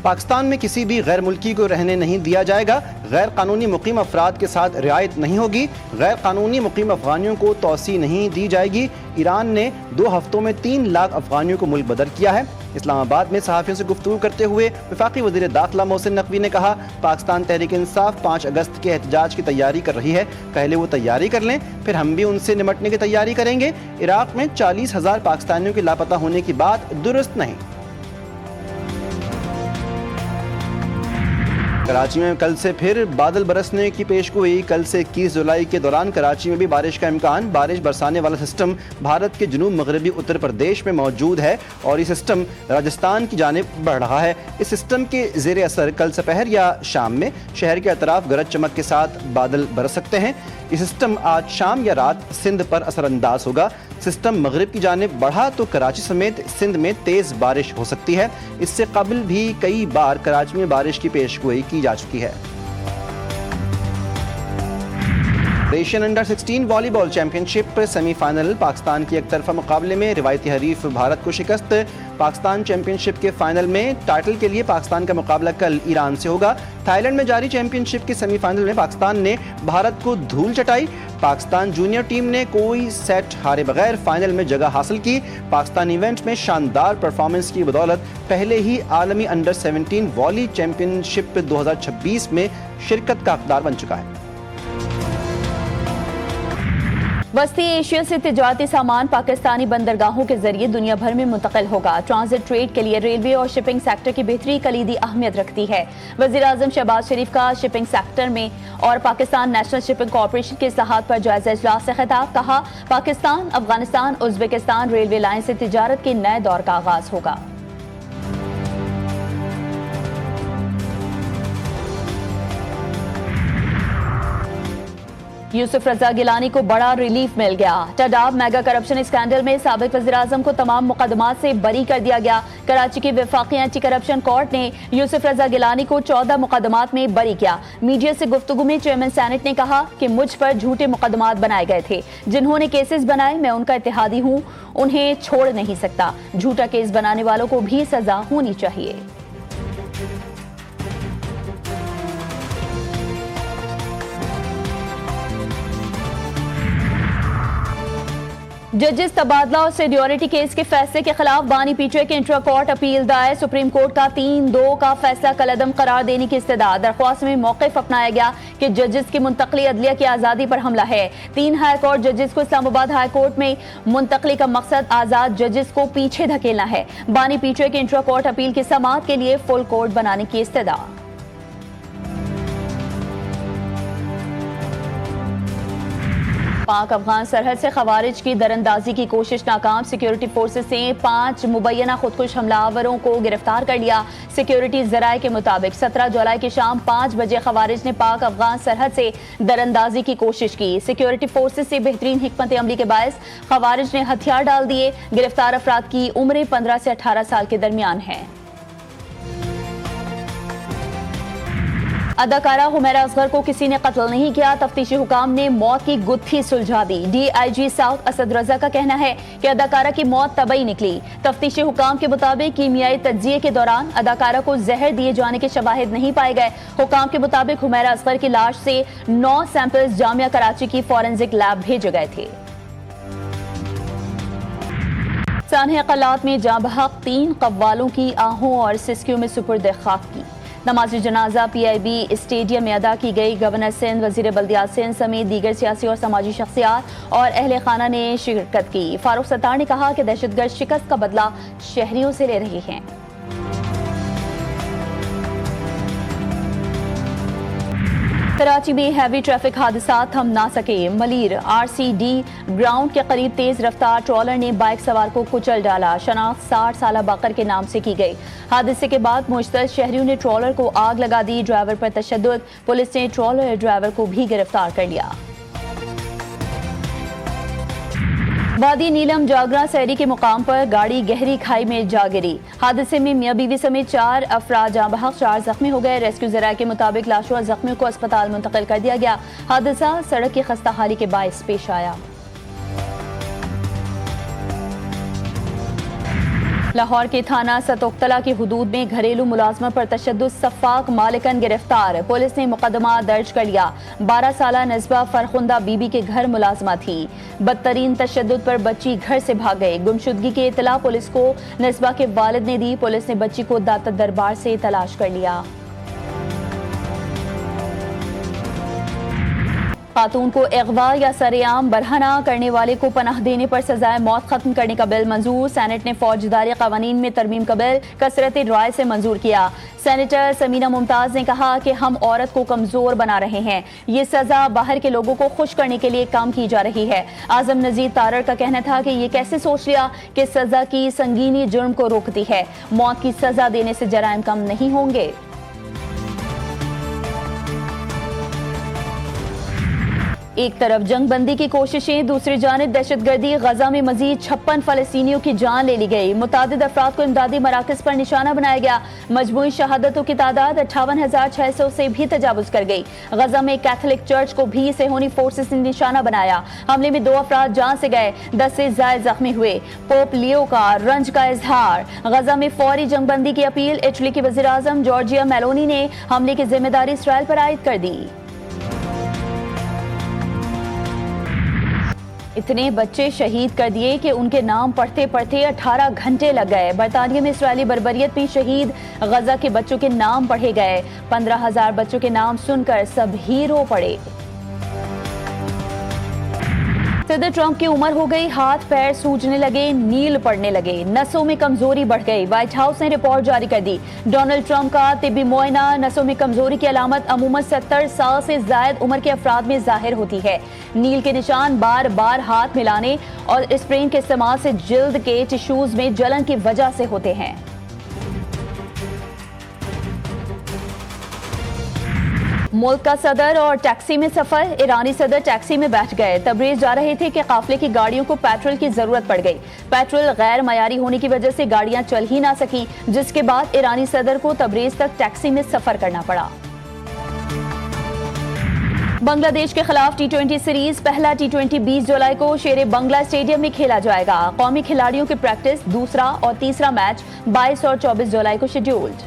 पाकिस्तान में किसी भी गैर मुल्की को रहने नहीं दिया जाएगा। गैर कानूनी मुकीम अफराद के साथ रियायत नहीं होगी। गैर कानूनी मुकीम अफगानियों को तौसी नहीं दी जाएगी। ईरान ने 2 हफ्तों में 3 लाख अफगानियों को मुल्क बदर किया है। इस्लामाबाद में सहाफ़ियों से गुफ्तगू करते हुए वफाकी वज़ीर दाखिला मोहसिन नकवी ने कहा, पाकिस्तान तहरीक इंसाफ 5 अगस्त के एहतजाज की तैयारी कर रही है। पहले वो तैयारी कर लें, फिर हम भी उनसे निपटने की तैयारी करेंगे। इराक में 40,000 पाकिस्तानियों के लापता होने की बात दुरुस्त नहीं। कराची में कल से फिर बादल बरसने की पेशगोई। कल से 21 जुलाई के दौरान कराची में भी बारिश का इम्कान। बारिश बरसाने वाला सिस्टम भारत के जनूब मगरबी उत्तर प्रदेश में मौजूद है और ये सिस्टम राजस्थान की जानिब बढ़ रहा है। इस सिस्टम के ज़ेर असर कल दोपहर या शाम में शहर के अतराफ गरज चमक के साथ बादल बरस सकते हैं। ये सिस्टम आज शाम या रात सिंध पर असरअंदाज होगा। सिस्टम मगरिब की जानिब बढ़ा तो कराची समेत सिंध में तेज़ बारिश हो सकती है। इससे कबल भी कई बार कराची में बारिश की पेशगोई की जा चुकी है। Asian under 16 volleyball championship semifinal. Pakistan के एक तरफा मुकाबले में रिवायती हरीफ भारत को शिकस्त। पाकिस्तान चैंपियनशिप के फाइनल में टाइटल के लिए पाकिस्तान का मुकाबला कल ईरान से होगा। थाईलैंड में जारी चैंपियनशिप के सेमीफाइनल में पाकिस्तान ने भारत को धूल चटाई। पाकिस्तान जूनियर टीम ने कोई सेट हारे बगैर फाइनल में जगह हासिल की। पाकिस्तान इवेंट में शानदार परफॉर्मेंस की बदौलत पहले ही आलमी अंडर 17 वॉली चैंपियनशिप 2026 में शिरकत का हकदार बन चुका है। वस्ती एशिया से तिजारती सामान पाकिस्तानी बंदरगाहों के जरिए दुनिया भर में मुंतकिल होगा। ट्रांजिट ट्रेड के लिए रेलवे और शिपिंग सेक्टर की बेहतरी कलीदी अहमियत रखती है। वज़ीर आज़म शहबाज शरीफ का शिपिंग सेक्टर में और पाकिस्तान नेशनल शिपिंग कॉर्पोरेशन के इस्लाहात पर जायजा इजलास से खिताब। कहा, Pakistan, Afghanistan, Uzbekistan railway line से तिजारत के नए दौर का आगाज होगा। यूसुफ रजा गिलानी को बड़ा रिलीफ मिल गया। टडाब मेगा करप्शन स्कैंडल में साबिक वज़ीर आज़म को तमाम मुकदमात से बरी कर दिया गया। कराची की वफाकी एंटी करप्शन कोर्ट ने यूसुफ रजा गिलानी को 14 मुकदमात में बरी किया। मीडिया से गुफ्तगू में चेयरमैन सेनेट ने कहा कि मुझ पर झूठे मुकदमात बनाए गए थे। जिन्होंने केसेस बनाए, मैं उनका इत्तेहादी हूँ, उन्हें छोड़ नहीं सकता। झूठा केस बनाने वालों को भी सजा होनी चाहिए। जजेस तबादला और सीनियरिटी केस के फैसले के खिलाफ बानी पीछे के इंट्रा कोर्ट अपील दायर। सुप्रीम कोर्ट का 3-2 का फैसला कलअदम करार देने की इस्तदा। दरख्वास्त में मौक़िफ़ अपनाया गया कि जजेस की मुंतकली अदलिया की आज़ादी पर हमला है। 3 हाई कोर्ट जजेस को इस्लामाबाद हाई कोर्ट में मुंतकली का मकसद आज़ाद जजेस को पीछे धकेलना है। बानी पीछे के इंट्रा कोर्ट अपील की समाअत के लिए फुल कोर्ट बनाने की इस्तदा। पाक अफगान सरहद से खवारिज की दरअंदाजी की कोशिश नाकाम। सिक्योरिटी फोर्सेस ने 5 मुबैना खुदकुश हमलावरों को गिरफ्तार कर लिया। सिक्योरिटी जराये के मुताबिक 17 जुलाई की शाम 5 बजे खवारिज ने पाक अफगान सरहद से दरअंदाजी की कोशिश की। सिक्योरिटी फोर्सेस से बेहतरीन हिकमत अमली के बायस खवारिज ने हथियार डाल दिए। गिरफ्तार अफराद की उम्र 15 से 18 साल के दरमियान है। अदाकारा हुमैरा असगर को किसी ने कत्ल नहीं किया। तफ्तीशी हुकाम ने मौत की गुत्थी सुलझा दी। DIG साउथ असद रजा का कहना है कि अदाकारा की मौत तबई निकली। तफ्तीशी हुकाम के मुताबिक कीमियाई तज्जिये के दौरान अदाकारा को जहर दिए जाने के शवाहिद नहीं पाए गए। हुकाम के मुताबिक हुमैरा असगर की लाश से 9 सैंपल्स जामिया कराची की फॉरेंसिक लैब भेजे गए थे। सानहे अक़लात में जाँ बहक 3 कव्वालों की आहों और सिस्कियों में सुपुर्द खाक की। नमाज जनाजा PIB स्टेडियम में अदा की गई। गवर्नर सिंध, वजीर बल्दियात सिंध समेत दीगर सियासी और समाजी शख्सियात और अहले खाना ने शिरकत की। फारूक सत्तार ने कहा कि दहशतगर्द शिकस्त का बदला शहरियों से ले रही हैं। कराची में हैवी ट्रैफिक हादसा थम ना सके। मलीर RCD ग्राउंड के करीब तेज रफ्तार ट्रॉलर ने बाइक सवार को कुचल डाला। शनाख्त 60 साला बाकर के नाम से की गई। हादसे के बाद मुश्तद शहरियों ने ट्रॉलर को आग लगा दी। ड्राइवर पर तशद्दुद। पुलिस ने ट्रॉलर ड्राइवर को भी गिरफ्तार कर लिया। वादी नीलम जागरा शहरी के मुकाम पर गाड़ी गहरी खाई में जा गिरी। हादसे में मियां बीवी समेत 4 अफराद जाँ बहक, 4 जख्मी हो गए। रेस्क्यू जराये के मुताबिक लाशों और जख्मियों को अस्पताल मुंतकिल कर दिया गया। हादसा सड़क की खस्ताहाली के बायस पेश आया। लाहौर के थाना सतोक्तला की हुदूद में घरेलू मुलाजमत पर तशद्दुद सफ़ाक मालिकन गिरफ्तार। पुलिस ने मुकदमा दर्ज कर लिया। 12 साला नस्बा फरखुंदा बीबी के घर मुलाजमा थी। बदतरीन तशद्दुद पर बच्ची घर से भाग गई। गुमशुदगी की इतला पुलिस को नस्बा के वालिद ने दी। पुलिस ने बच्ची को दाता दरबार से तलाश कर लिया। खातून को अगवा या सरेआम बरहना करने वाले को पनाह देने पर सजाए मौत खत्म करने का बिल मंजूर। सेनेट ने फौजदारी कवानीन में तरमीम का बिल कसरत राय से मंजूर किया। सेनेटर समीना मुमताज ने कहा कि हम औरत को कमजोर बना रहे हैं। ये सजा बाहर के लोगों को खुश करने के लिए काम की जा रही है। आजम नजीर तारड़ का कहना था कि ये कैसे सोच लिया कि सजा की संगीनी जुर्म को रोकती है। मौत की सजा देने से जराइम कम नहीं होंगे। एक तरफ जंग बंदी की कोशिशें, दूसरी जानिब दहशतगर्दी। गजा में मजीद 56 फलस्तीनियों की जान ले ली गई। मुतादिद अफराद को इमदादी मराकज पर निशाना बनाया गया। मजमूई शहादतों की तादाद 58,600 से भी तजावुज कर गई। गजा में कैथोलिक चर्च को भी सेहोनी फोर्सेस ने निशाना बनाया। हमले में 2 अफराद जान से गए, 10 से ज्यादा जख्मी हुए। पोप लियो का रंज का इजहार। गजा में फौरी जंगबंदी की अपील। इटली के वजीर आजम जॉर्जिया मेलोनी ने हमले की जिम्मेदारी इसराइल पर आयद कर दी। इतने बच्चे शहीद कर दिए कि उनके नाम पढ़ते पढ़ते 18 घंटे लग गए। बरतानिया में इसराइली बर्बरियत में शहीद गजा के बच्चों के नाम पढ़े गए। 15,000 बच्चों के नाम सुनकर सब ही रो पड़े। सदर ट्रंप की उम्र हो गई, हाथ पैर सूजने लगे, नील पड़ने लगे, नसों में कमजोरी बढ़ गई। व्हाइट हाउस ने रिपोर्ट जारी कर दी। डोनाल्ड ट्रंप का तिब्बी मुआयना। नसों में कमजोरी की अलामत अमूमन 70 साल से जायद उम्र के अफराद में जाहिर होती है। नील के निशान बार बार हाथ मिलाने और स्प्रेन के इस्तेमाल से जिल्द के टिश्यूज में जलन की वजह से होते हैं। मुल्क का सदर और टैक्सी में सफर। ईरानी सदर टैक्सी में बैठ गए। तबरीज जा रहे थे कि काफिले की गाड़ियों को पेट्रोल की जरूरत पड़ गई। पेट्रोल गैर मयारी होने की वजह से गाड़ियां चल ही ना सकी, जिसके बाद ईरानी सदर को तबरीज तक टैक्सी में सफर करना पड़ा। बांग्लादेश के खिलाफ T20 सीरीज। पहला T20 20 जुलाई को शेरे बंगला स्टेडियम में खेला जाएगा। कौमी खिलाड़ियों की प्रैक्टिस, दूसरा और तीसरा मैच 22 और 24 जुलाई को शेड्यूल्ड।